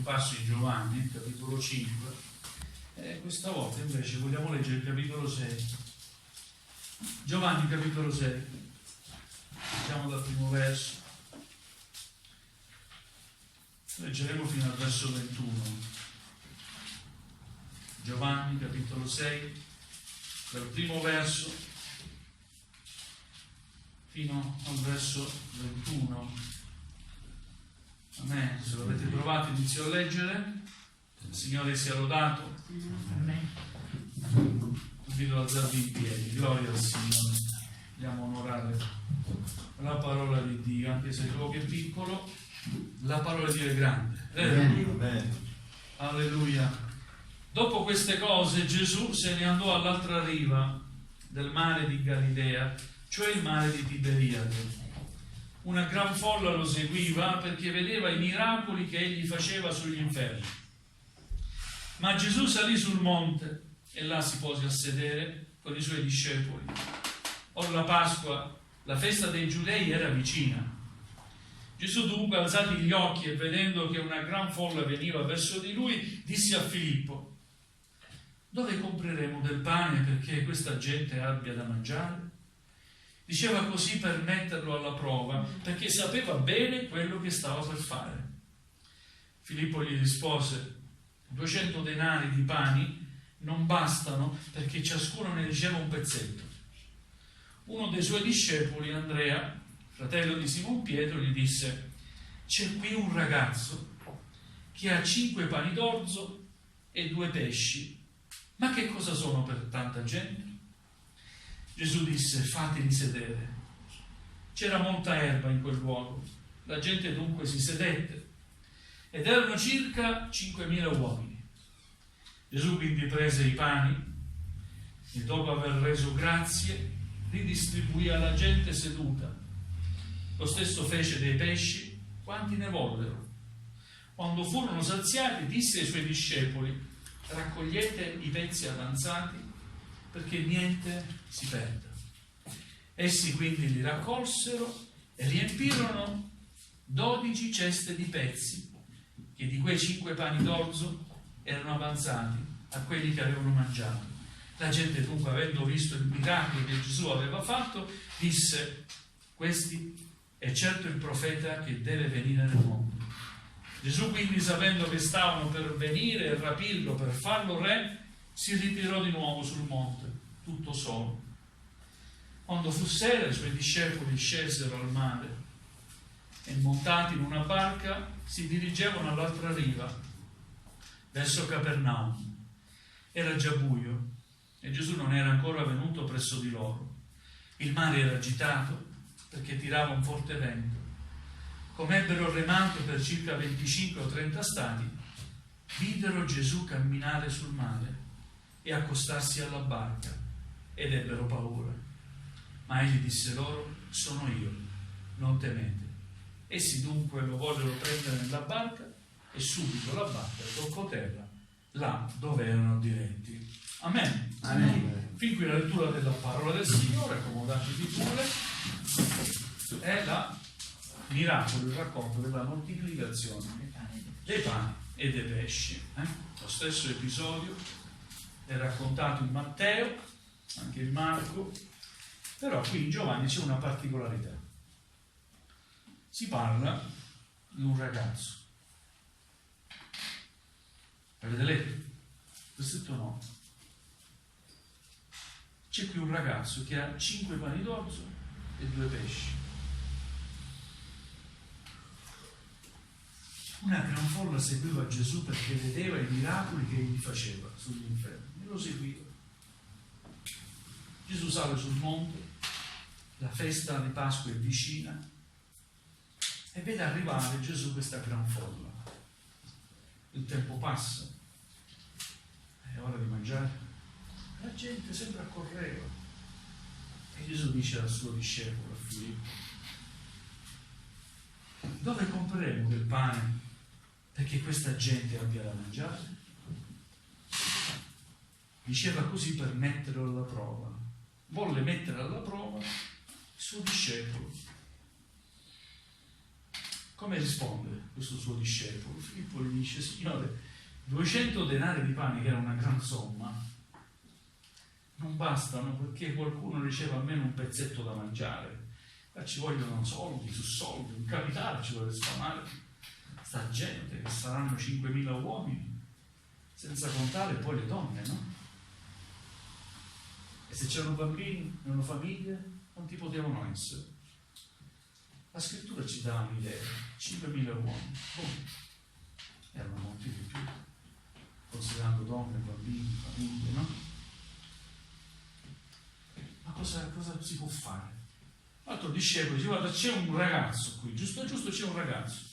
passo in Giovanni, capitolo 5, questa volta invece vogliamo leggere il capitolo 6. Giovanni capitolo 6, leggiamo dal primo verso, leggeremo fino al verso 21. Giovanni capitolo 6, dal primo verso fino al verso 21. Amen. Se lo avete trovato inizio a leggere. Il Signore sia lodato. Amen. Invito ad alzarvi in piedi. Gloria al Signore. Andiamo a onorare la parola di Dio, anche se il luogo è piccolo, la parola di Dio è grande. Amen. Alleluia. Dopo queste cose Gesù se ne andò all'altra riva del mare di Galilea, cioè il mare di Tiberiade. Una gran folla lo seguiva perché vedeva i miracoli che egli faceva sugli infermi. Ma Gesù salì sul monte e là si pose a sedere con i suoi discepoli. Or la Pasqua, la festa dei Giudei, era vicina. Gesù dunque, alzati gli occhi e vedendo che una gran folla veniva verso di lui, disse a Filippo: dove compreremo del pane perché questa gente abbia da mangiare? Diceva così per metterlo alla prova, perché sapeva bene quello che stava per fare. Filippo gli rispose: 200 denari di pani non bastano perché ciascuno ne riceva un pezzetto. Uno dei suoi discepoli, Andrea, fratello di Simon Pietro, gli disse: c'è qui un ragazzo che ha 5 pani d'orzo e 2 pesci. Ma che cosa sono per tanta gente? Gesù disse: fateli sedere. C'era molta erba in quel luogo. La gente dunque si sedette ed erano circa 5.000 uomini. Gesù quindi prese i pani e dopo aver reso grazie li distribuì alla gente seduta. Lo stesso fece dei pesci quanti ne vollero. Quando furono saziati disse ai suoi discepoli: raccogliete i pezzi avanzati perché niente si perda. Essi quindi li raccolsero e riempirono 12 ceste di pezzi che di quei 5 pani d'orzo erano avanzati a quelli che avevano mangiato. La gente dunque, avendo visto il miracolo che Gesù aveva fatto, disse: questi è certo il profeta che deve venire nel mondo. Gesù quindi, sapendo che stavano per venire e rapirlo per farlo re, si ritirò di nuovo sul monte, tutto solo. Quando fu sera, i suoi discepoli scesero al mare e, montati in una barca, si dirigevano all'altra riva, verso Capernaum. Era già buio e Gesù non era ancora venuto presso di loro. Il mare era agitato perché tirava un forte vento. Come ebbero remato per circa 25 o 30 stadi, videro Gesù camminare sul mare e accostarsi alla barca ed ebbero paura. Ma egli disse loro: sono io, non temete. Essi dunque lo vollero prendere nella barca e subito la barca toccò terra là dove erano diretti. Amen. Amen. Fin qui la lettura della parola del Signore. Accomodatevi pure. È la miracolo, il racconto della moltiplicazione dei pani e dei pesci. Lo stesso episodio è raccontato in Matteo, anche in Marco, però qui in Giovanni c'è una particolarità. Si parla di un ragazzo. Avete letto? Versetto 9. C'è qui un ragazzo che ha 5 pani d'orzo e 2 pesci. Una gran folla seguiva Gesù perché vedeva i miracoli che egli faceva sugli infermi e lo seguiva. Gesù sale sul monte, la festa di Pasqua è vicina e vede arrivare Gesù questa gran folla. Il tempo passa, è ora di mangiare, la gente sempre accorreva e Gesù dice al suo discepolo, a Filippo: dove compreremo del pane perché questa gente abbia da mangiare? Diceva così per metterlo alla prova. Volle mettere alla prova il suo discepolo. come risponde questo suo discepolo? Filippo gli dice: Signore, 200 denari di pane, che era una gran somma, non bastano perché qualcuno riceva almeno un pezzetto da mangiare. Ma ci vogliono soldi su soldi, un capitale ci vuole sfamare sta gente, che saranno 5.000 uomini, senza contare poi le donne, no? E se c'erano bambini, erano famiglie, quanti potevano essere? La scrittura ci dà un'idea: 5.000 uomini, erano molti di più, considerando donne, bambini, famiglie, no? Ma cosa si può fare? L'altro discepolo dice: guarda, c'è un ragazzo qui, giusto c'è un ragazzo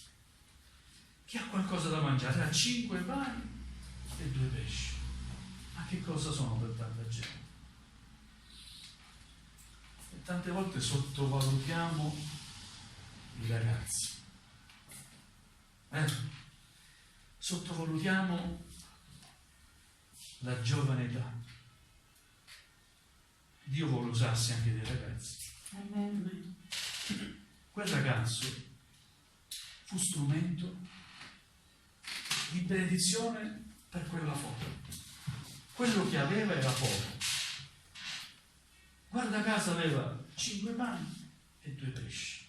che ha qualcosa da mangiare, ha 5 pani e 2 pesci. Ma che cosa sono per tanta gente? E tante volte sottovalutiamo i ragazzi, sottovalutiamo la giovane età. Dio vuole usarsi anche dei ragazzi. Amen. Quel ragazzo fu strumento di benedizione per quella foto. Quello che aveva era poco. Guarda caso aveva 5 pani e 2 pesci.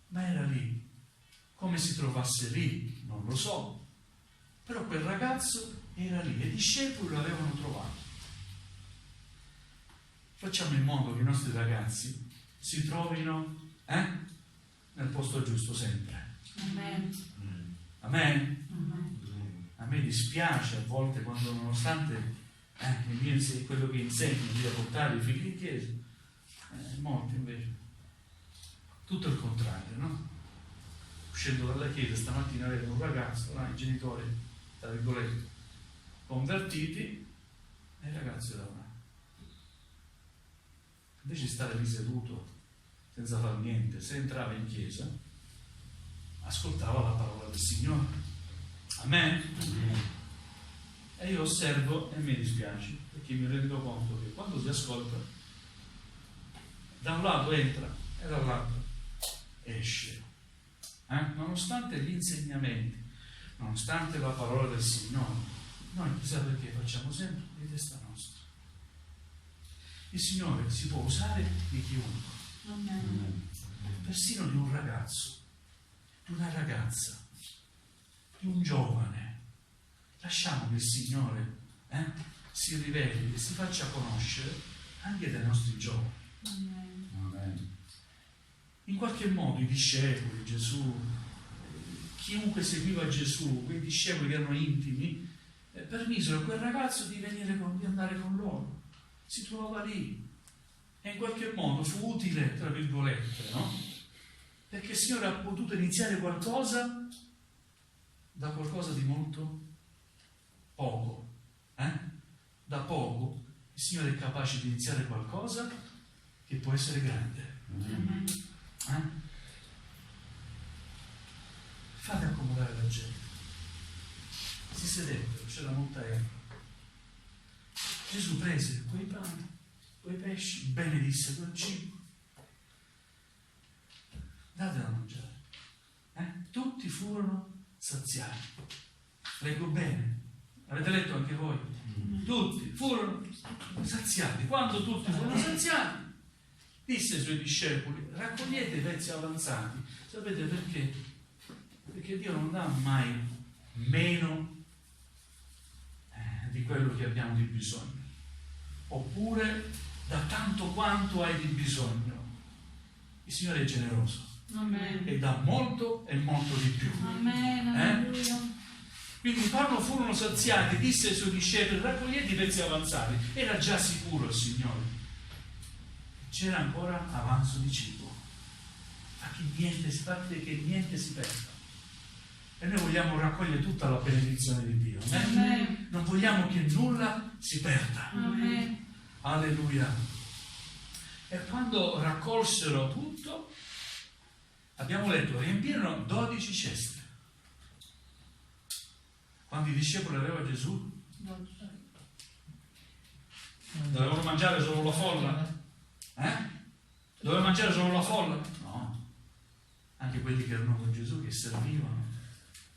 Ma era lì. Come si trovasse lì, non lo so. Però quel ragazzo era lì e i discepoli lo avevano trovato. Facciamo in modo che i nostri ragazzi si trovino nel posto giusto sempre. Amen. Amen? Amen. A me dispiace a volte quando, nonostante quello che insegno di portare i figli in chiesa, molti invece tutto il contrario, no? Uscendo dalla chiesa stamattina vedo un ragazzo, i genitori, tra virgolette, convertiti, e il ragazzo era là. Invece di stare lì seduto senza fare niente, se entrava in chiesa ascoltava la parola del Signore. Amen? E io osservo e mi dispiace, perché mi rendo conto che quando si ascolta, da un lato entra e dall'altro esce, nonostante gli insegnamenti, nonostante la parola del Signore. Noi chissà perché facciamo sempre di testa nostra. Il Signore si può usare di chiunque. Amen. Persino di un ragazzo, di una ragazza, di un giovane. Lasciamo che il Signore si riveli e si faccia conoscere anche dai nostri giovani. Amen. In qualche modo i discepoli, Gesù, chiunque seguiva Gesù, quei discepoli che erano intimi, permisero a quel ragazzo di andare con loro. Si trovava lì e in qualche modo fu utile, tra virgolette, no? Perché il Signore ha potuto iniziare qualcosa da qualcosa di molto poco. Da poco il Signore è capace di iniziare qualcosa che può essere grande. Fate accomodare la gente. Si sedettero, c'era molta erba. Gesù prese quei pani, quei pesci, benedisse quel cibo. Date da mangiare. Tutti furono saziati. Leggo bene. Avete letto anche voi? Tutti furono saziati. Quando tutti furono saziati, disse ai suoi discepoli: raccogliete i pezzi avanzati. Sapete perché? Perché Dio non dà mai meno di quello che abbiamo di bisogno, oppure da tanto quanto hai di bisogno. Il Signore è generoso. Amen. E dà molto e molto di più. Amen. Alleluia. Quindi quando furono saziati, disse ai suoi discepoli: raccogliete i pezzi avanzati. Era già sicuro il Signore, c'era ancora avanzo di cibo, fate che niente si perda. E noi vogliamo raccogliere tutta la benedizione di Dio. Amen. Non vogliamo che nulla si perda. Amen. Alleluia. E quando raccolsero tutto, abbiamo letto, riempirono 12 ceste. Quando i discepoli aveva Gesù, dovevano mangiare solo la folla? Doveva mangiare solo la folla? No. anche quelli che erano con Gesù, che servivano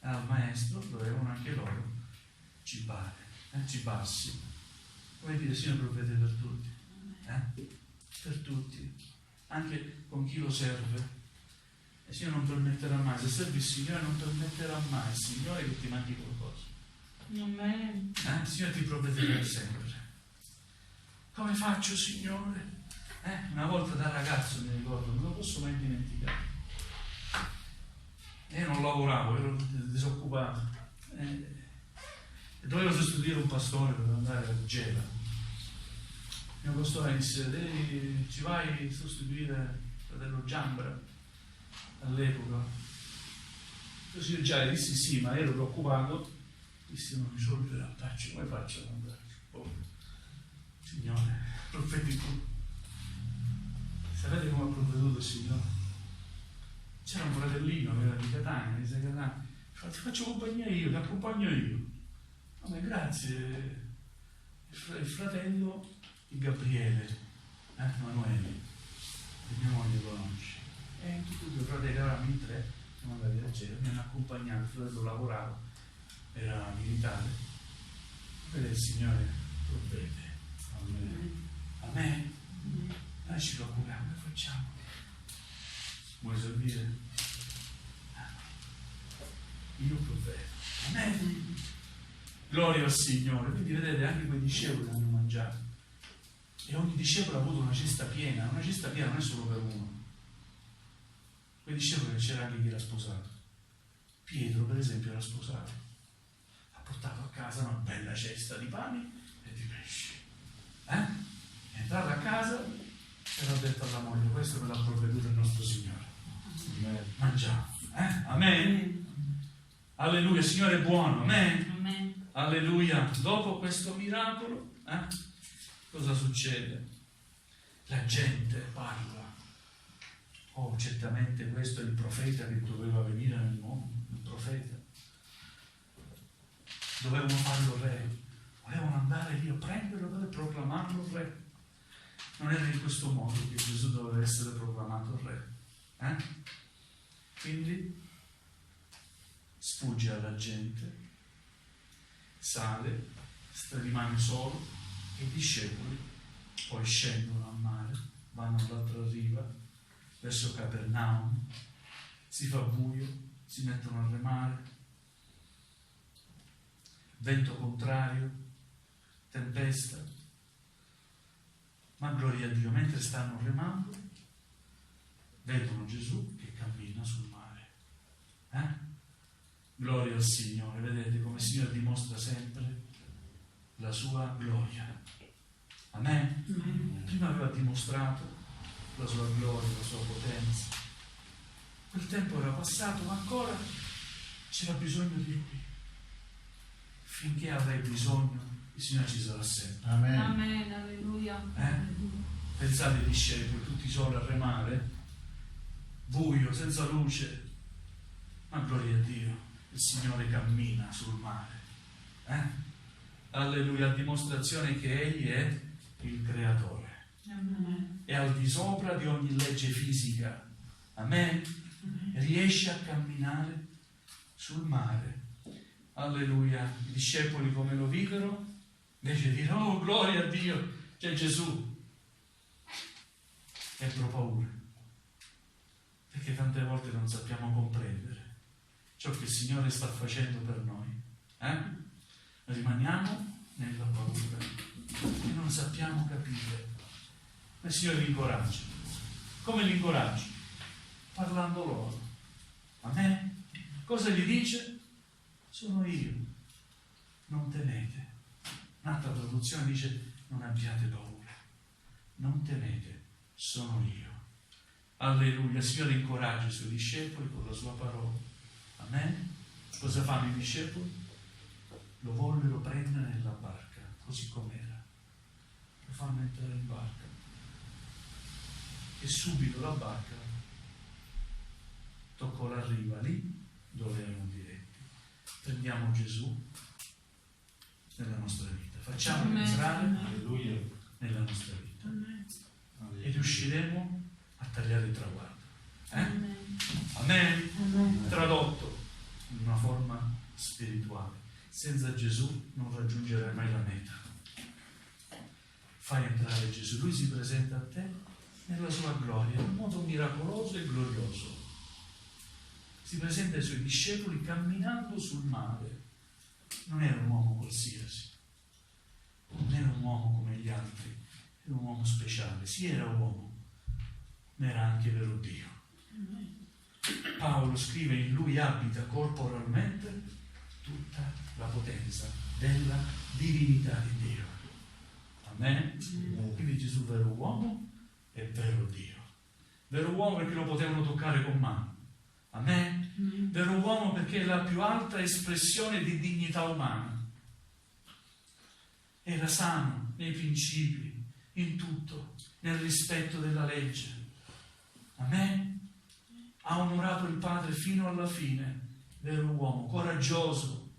al Maestro, dovevano anche loro cibarsi. Come dire, il Signore provvede per tutti, per tutti, anche con chi lo serve. E il Signore non permetterà mai, se servi il Signore non permetterà mai il Signore che ti manchi qualcosa. Amen. Il Signore ti provvederà sempre. Come faccio, Signore? Una volta da ragazzo mi ricordo, non lo posso mai dimenticare. Io non lavoravo, ero disoccupato. E dovevo sostituire un pastore per andare a Gela. Il mio pastore disse: ci vai a sostituire il fratello Giambra all'epoca. Così io già dissi sì, ma ero preoccupato. Dissi: non mi sorgerà, come faccio ad andare? Signore, provvedi tu. Sapete come ha provveduto il Signore? C'era un fratellino che era di Catania, ti faccio compagnia io, ti accompagno io. Ma grazie. Il fratello di Gabriele, Emanuele, che mia moglie conosce. E tutti e due fratelli, eravamo in tre, siamo andati a Gela, mi hanno accompagnato, il fratello lavorava, era militare. Vede il Signore provvede. Amen. Noi ci preoccupiamo, che facciamo? Vuoi servire? Io provvedo. Amen. Gloria al Signore. Quindi vedete, anche quei discepoli hanno mangiato. E ogni discepolo ha avuto una cesta piena. Una cesta piena non è solo per uno. Quei discepoli c'era anche chi era sposato. Pietro, per esempio, era sposato. Ha portato a casa una bella cesta di pani e di pesci. È entrato a casa e l'ha detto alla moglie: questo me l'ha provveduto il nostro Signore. Mangiamo. Amen. Alleluia, il Signore è buono. Amen. Amen. Alleluia. Dopo questo miracolo, cosa succede? La gente parla. Oh, certamente questo è il profeta che doveva venire nel mondo. Il profeta. Dovevano farlo re. Volevano andare lì a prenderlo per proclamarlo re. Non era in questo modo che Gesù doveva essere proclamato re. Quindi sfugge alla gente, sale, rimane solo, e i discepoli poi scendono a mare, vanno all'altra riva, verso Capernaum, si fa buio, si mettono a remare, vento contrario, tempesta, ma gloria a Dio, mentre stanno remando, vedono Gesù che cammina sul mare. Gloria al Signore. Vedete come il Signore dimostra sempre la sua gloria. Amen. Prima aveva dimostrato la sua gloria, la sua potenza. Quel tempo era passato, ma ancora c'era bisogno di Lui. Finché avrai bisogno, il Signore ci sarà sempre. Amen. Amen. Alleluia. Pensate ai discepoli, tutti soli a remare, buio, senza luce, ma gloria a Dio, il Signore cammina sul mare. Alleluia, a dimostrazione che Egli è il Creatore. Amen. È al di sopra di ogni legge fisica. Amen. Riesce a camminare sul mare. Alleluia. I discepoli come lo videro? Invece di oh, gloria a Dio, c'è Gesù. Ebbero paura. Perché tante volte non sappiamo comprendere ciò che il Signore sta facendo per noi. Rimaniamo nella paura e non sappiamo capire. Ma il Signore li incoraggia. Come li incoraggia? Parlando loro. Amen. Cosa gli dice? Sono io. Non temete. Un'altra traduzione dice: non abbiate paura. Non temete, sono io. Alleluia. Il Signore incoraggia i suoi discepoli con la sua parola. Amen. Cosa fanno i discepoli? Lo vollero prendere nella barca, così com'era. Lo fanno entrare in barca. E subito la barca toccò la riva lì dove erano diretti. Prendiamo Gesù nella nostra vita. Facciamo entrare Alleluia. nella nostra vita. Amen. E riusciremo a tagliare il traguardo. Amen. Amen? Amen. Tradotto in una forma spirituale. Senza Gesù non raggiungerai mai la meta. Fai entrare Gesù, Lui si presenta a te nella sua gloria, in modo miracoloso e glorioso. Si presenta ai suoi discepoli camminando sul mare. Non era un uomo qualsiasi, non era un uomo come gli altri, era un uomo speciale. Sì, era uomo, ma era anche vero Dio. Paolo scrive: in lui abita corporalmente tutta la potenza della divinità di Dio. Amen? Quindi Gesù vero uomo e vero Dio. Vero uomo perché lo potevano toccare con mano. Amen? Vero uomo perché è la più alta espressione di dignità umana. Era sano nei principi, in tutto, nel rispetto della legge. Amen? Ha onorato il Padre fino alla fine. Vero uomo, coraggioso.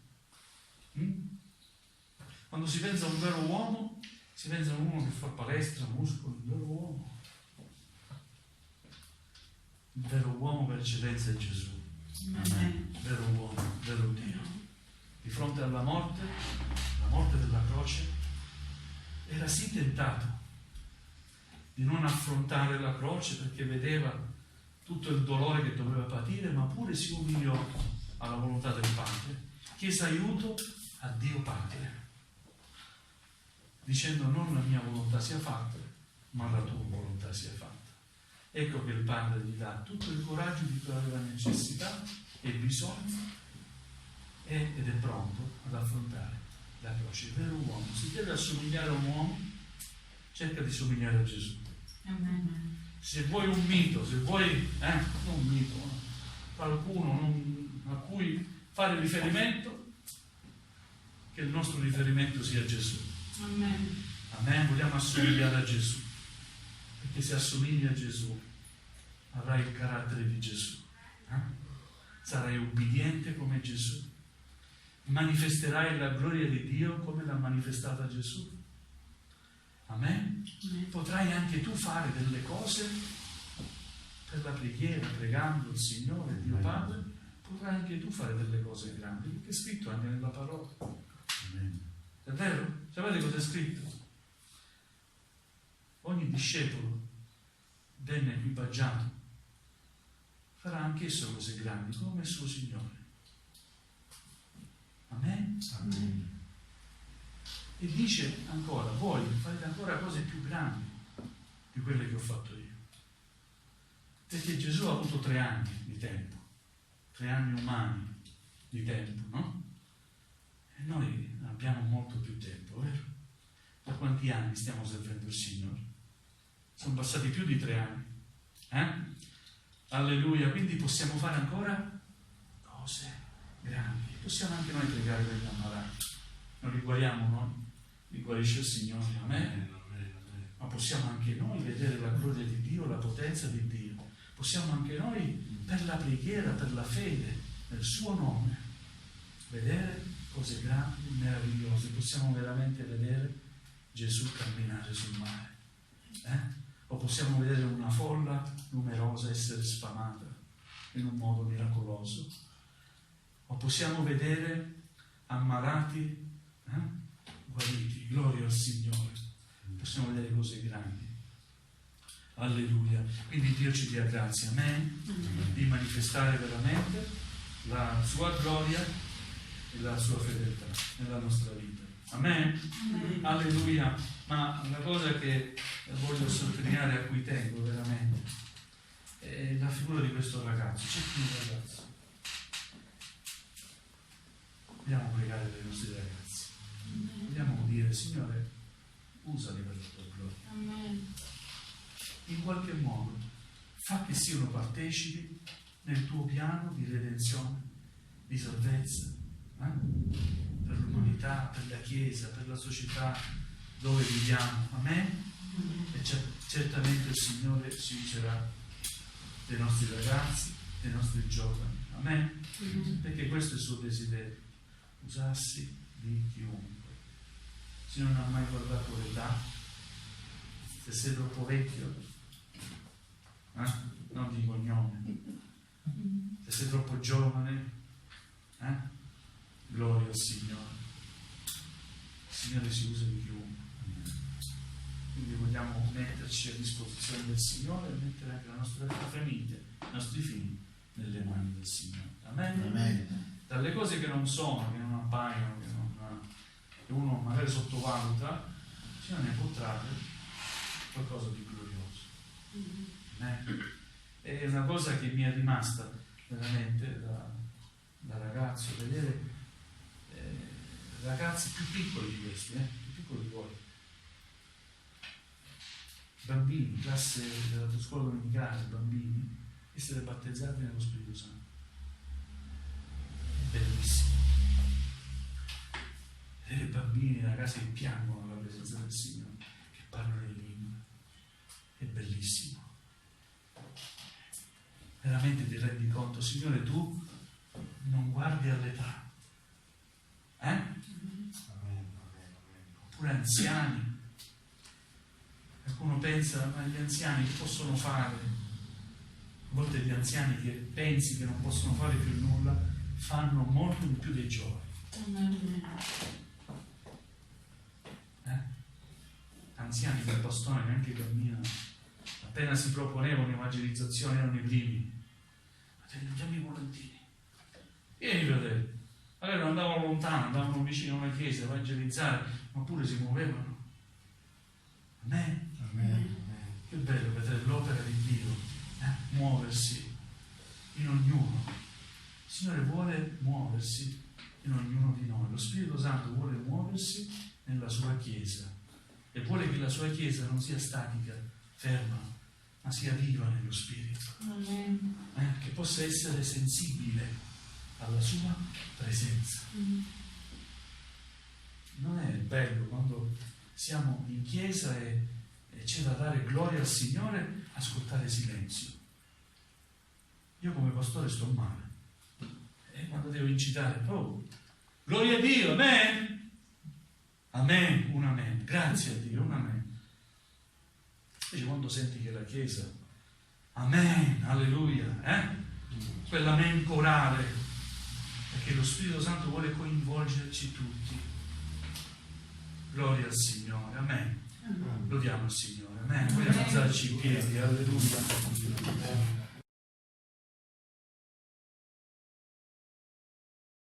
Quando si pensa a un vero uomo, si pensa a uno che fa palestra, muscoli, un vero uomo. Il vero uomo per eccellenza è Gesù. Amen. Vero uomo, vero Dio. Di fronte alla morte, la morte della croce, era sì tentato di non affrontare la croce perché vedeva tutto il dolore che doveva patire, ma pure si umiliò alla volontà del Padre, chiese aiuto a Dio Padre, dicendo: non la mia volontà sia fatta, ma la tua volontà sia fatta. Ecco che il Padre gli dà tutto il coraggio di cui aveva necessità e bisogno ed è pronto ad affrontare la croce. Il vero uomo, se deve assomigliare a un uomo, cerca di somigliare a Gesù. Amen. Se vuoi un mito, se vuoi non un mito, qualcuno a cui fare riferimento, che il nostro riferimento sia Gesù. Amen. Amen? Vogliamo assomigliare a Gesù, perché se assomigli a Gesù avrai il carattere di Gesù, sarai ubbidiente come Gesù, manifesterai la gloria di Dio come l'ha manifestata Gesù. Amen? Potrai anche tu fare delle cose per la preghiera, pregando il Signore, Dio Padre, potrai anche tu fare delle cose grandi, perché è scritto anche nella parola. Amen. È vero? Sapete cosa è scritto? Ogni discepolo ben equipaggiato farà anch'esso cose grandi come il suo Signore. Amen? Amen. E dice ancora: voi farete ancora cose più grandi di quelle che ho fatto io. Perché Gesù ha avuto 3 anni di tempo, 3 anni umani di tempo, no? E noi abbiamo molto più tempo, vero? Da quanti anni stiamo servendo il Signore? Sono passati più di 3 anni. Alleluia, quindi possiamo fare ancora cose grandi. Possiamo anche noi pregare per gli ammalati. Non li guariamo noi, li guarisce il Signore. Amen. Ma possiamo anche noi vedere la gloria di Dio, la potenza di Dio. Possiamo anche noi, per la preghiera, per la fede, nel suo nome, vedere cose grandi, meravigliose. Possiamo veramente vedere Gesù camminare sul mare. O possiamo vedere una folla numerosa essere sfamata in un modo miracoloso. O possiamo vedere ammalati guariti, gloria al Signore. Possiamo vedere cose grandi. Alleluia. Quindi Dio ci dia grazia, amen, di manifestare veramente la sua gloria e la sua fedeltà nella nostra vita. Amen? Amen. Alleluia. Ma una cosa che voglio sottolineare, a cui tengo veramente, è la figura di questo ragazzo. C'è qui un ragazzo. Vogliamo pregare per i nostri ragazzi. Vogliamo dire: Signore, usali per la tua gloria. Amen. In qualche modo fa che siano partecipi nel tuo piano di redenzione, di salvezza, per l'umanità, per la Chiesa, per la società dove viviamo. Amen? E certamente il Signore si userà dei nostri ragazzi, dei nostri giovani. Amen? Perché questo è il suo desiderio, usarsi di chiunque. Se non ha mai guardato l'età, se sei troppo vecchio, non di cognome, Se sei troppo giovane, gloria al Signore. Il Signore si usa di chiunque. Quindi vogliamo metterci a disposizione del Signore e mettere anche la nostra famiglia, i nostri figli nelle mani del Signore. Amen? Amen. Dalle cose che non sono, che non appaiono, che uno magari sottovaluta, il Signore ne può trarre qualcosa di glorioso. È una cosa che mi è rimasta veramente da ragazzo, vedere ragazzi più piccoli di questi, più piccoli di voi, bambini, classe della tua scuola domenicale, bambini, essere battezzati nello Spirito Santo. Bellissimo. Vedere bambini, ragazzi che piangono alla presenza del Signore, che parlano in lingue, è bellissimo. Veramente ti rendi conto, Signore, tu non guardi all'età, oppure anziani. Qualcuno pensa, ma gli anziani che possono fare? A volte gli anziani che pensi che non possono fare più nulla fanno molto di più dei giovani. Anziani che bastone neanche camminano, appena si proponevano evangelizzazione erano i primi. Andiamo i volantini, vieni fratello. Allora andavano lontano, andavano vicino a una chiesa a evangelizzare, ma pure si muovevano. Amen. Amen. Che bello vedere l'opera di Dio muoversi in ognuno. Il Signore vuole muoversi in ognuno di noi. Lo Spirito Santo vuole muoversi nella sua Chiesa e vuole che la sua Chiesa non sia statica, ferma, ma sia viva nello Spirito. Che possa essere sensibile alla sua presenza. Non è bello quando siamo in chiesa e c'è da dare gloria al Signore, ascoltare silenzio. Io come pastore sto male e quando devo incitare, gloria a Dio, amen, amen, un amen, grazie a Dio, un amen. Invece quando senti che la chiesa, amen, alleluia, quell'amen corale, perché lo Spirito Santo vuole coinvolgerci tutti. Gloria al Signore, amen. Lodiamo il Signore, amen. Vogliamo alzarci in piedi, alleluia.